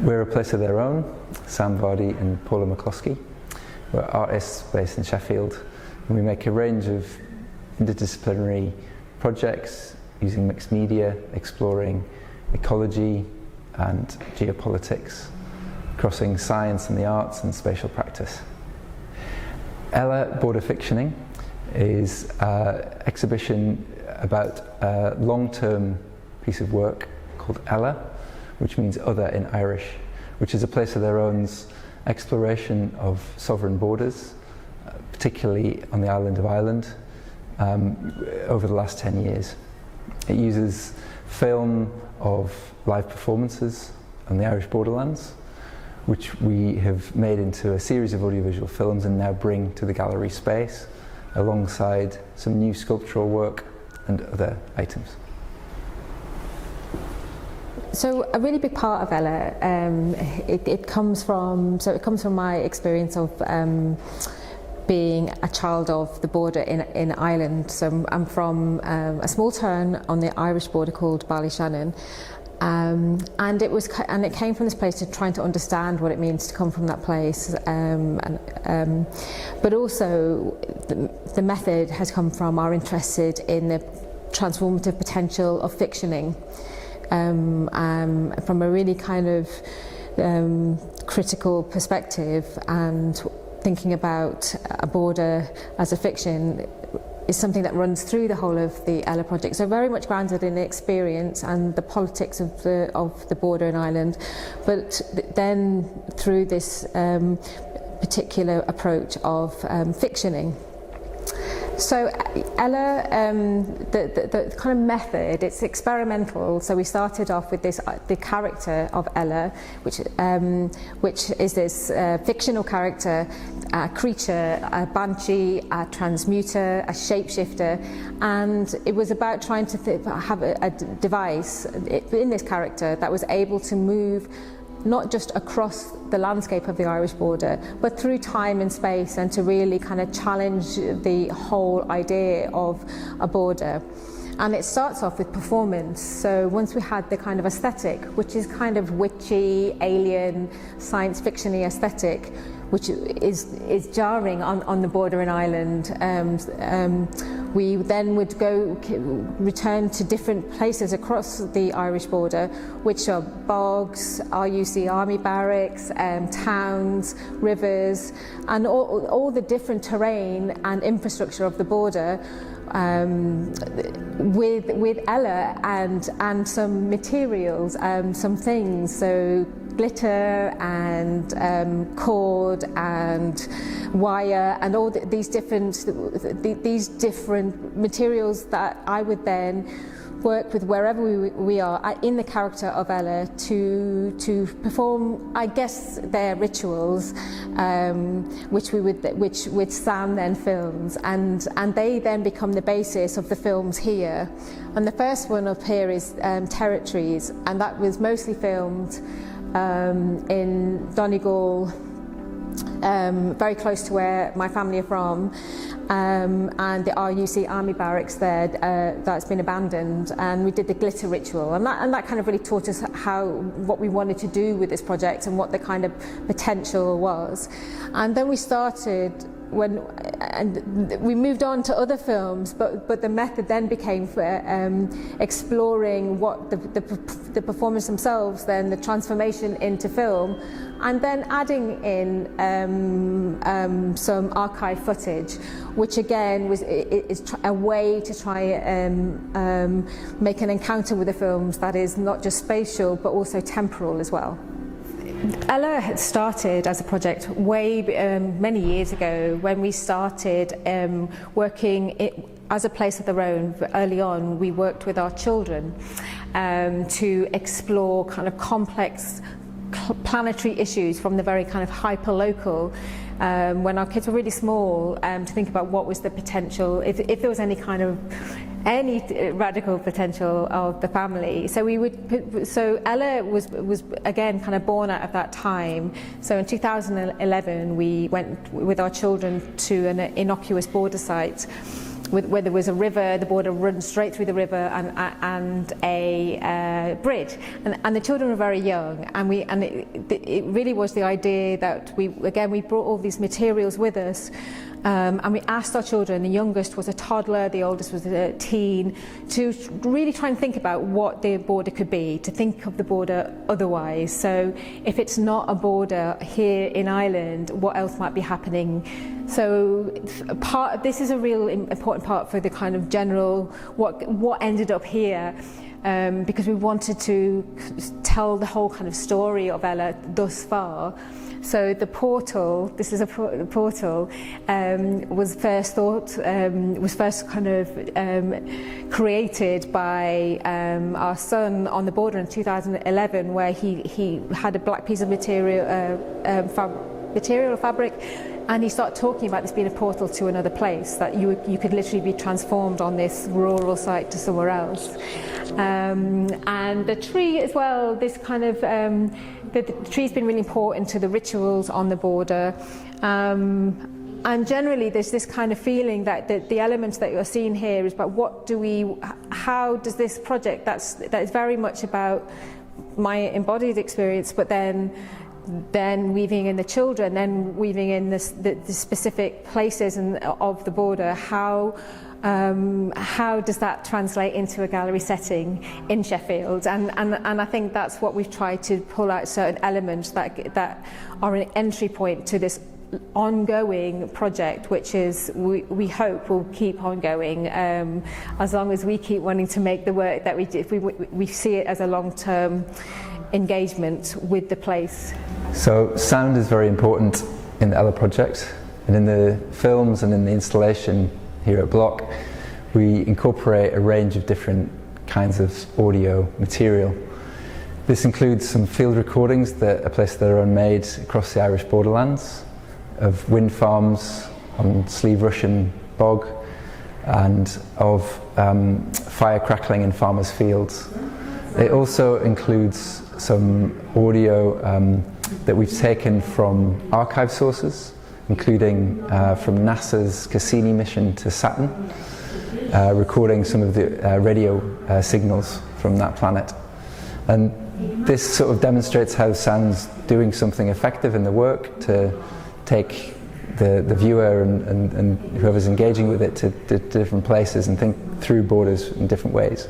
We're a place of their own, Sam, Vardy and Paula McCloskey. We're artists based in Sheffield, and we make a range of interdisciplinary projects using mixed media, exploring ecology and geopolitics, crossing science and the arts and spatial practice. Eile Border-Fictioning is an exhibition about a long-term piece of work called Eile, which means other in Irish, which is a place of their own's exploration of sovereign borders, particularly on the island of Ireland, over the last 10 years. It uses film of live performances on the Irish borderlands, which we have made into a series of audiovisual films and now bring to the gallery space, alongside some new sculptural work and other items. So a really big part of Eile, it comes from my experience of being a child of the border in Ireland. So I'm from a small town on the Irish border called Ballyshannon, and it came from this place to trying to understand what it means to come from that place, but also the method has come from our interest in the transformative potential of fictioning. From a really kind of critical perspective, and thinking about a border as a fiction is something that runs through the whole of the Eile project. So very much grounded in the experience and the politics of the border in Ireland, but then through this particular approach of fictioning. So Eile, the kind of method, it's experimental. So we started off with the character of Eile, which is this fictional character, a creature, a banshee, a transmuter, a shapeshifter, and it was about trying to have a device in this character that was able to move not just across the landscape of the Irish border, but through time and space, and to really kind of challenge the whole idea of a border. And it starts off with performance. So once we had the kind of aesthetic, which is kind of witchy, alien, science fiction-y aesthetic, which is jarring on the border in Ireland, we then would return to different places across the Irish border, which are bogs, RUC army barracks, towns, rivers, and all the different terrain and infrastructure of the border, with Eile and some materials, some things, so glitter and cord and wire and all these different materials that I would then work with wherever we are in the character of Eile to perform, I guess, their rituals, which Sam then films, and they then become the basis of the films here. And the first one up here is Territories, and that was mostly filmed in Donegal, very close to where my family are from, and the RUC army barracks there that's been abandoned, and we did the glitter ritual, and that kind of really taught us what we wanted to do with this project and what the kind of potential was. And then we started and we moved on to other films, but the method then became exploring what the performers themselves, then the transformation into film, and then adding in some archive footage, which again is a way to try and make an encounter with the films that is not just spatial but also temporal as well. Eile had started as a project many years ago, when we started working as a place of their own. Early on, we worked with our children to explore kind of complex planetary issues from the very kind of hyper-local, when our kids were really small, to think about what was the potential, if there was any radical potential of the family. So Eile was again kind of born out of that time. So in 2011 we went with our children to an innocuous border site where there was a river, the border runs straight through the river, and a bridge. And the children were very young, and it really was the idea that we brought all these materials with us. And we asked our children, the youngest was a toddler, the oldest was a teen, to really try and think about what the border could be, to think of the border otherwise. So if it's not a border here in Ireland, what else might be happening? So this is a real important part for the kind of general, what ended up here. Because we wanted to tell the whole kind of story of Eile thus far. So the portal, this is a portal, was first kind of created by our son on the border in 2011, where he had a black piece of material, fabric, and he started talking about this being a portal to another place, that you could literally be transformed on this rural site to somewhere else. And the tree as well, this kind of, the tree's been really important to the rituals on the border. And generally there's this kind of feeling that the elements that you're seeing here is about how does this project, that is very much about my embodied experience, but then weaving in the children, then weaving in the specific places of the border, how does that translate into a gallery setting in Sheffield? And I think that's what we've tried to pull out, certain elements that are an entry point to this ongoing project, which is we hope will keep ongoing as long as we keep wanting to make the work that we do. We see it as a long-term engagement with the place. So sound is very important in the Eile project, and in the films and in the installation here at Bloc, we incorporate a range of different kinds of audio material. This includes some field recordings that are placed their own made across the Irish borderlands, of wind farms on Slieve Rushen bog, and of fire crackling in farmers' fields. It also includes some audio that we've taken from archive sources, including from NASA's Cassini mission to Saturn, recording some of the radio signals from that planet. And this sort of demonstrates how sound's doing something effective in the work to take the viewer and whoever's engaging with it to different places and think through borders in different ways.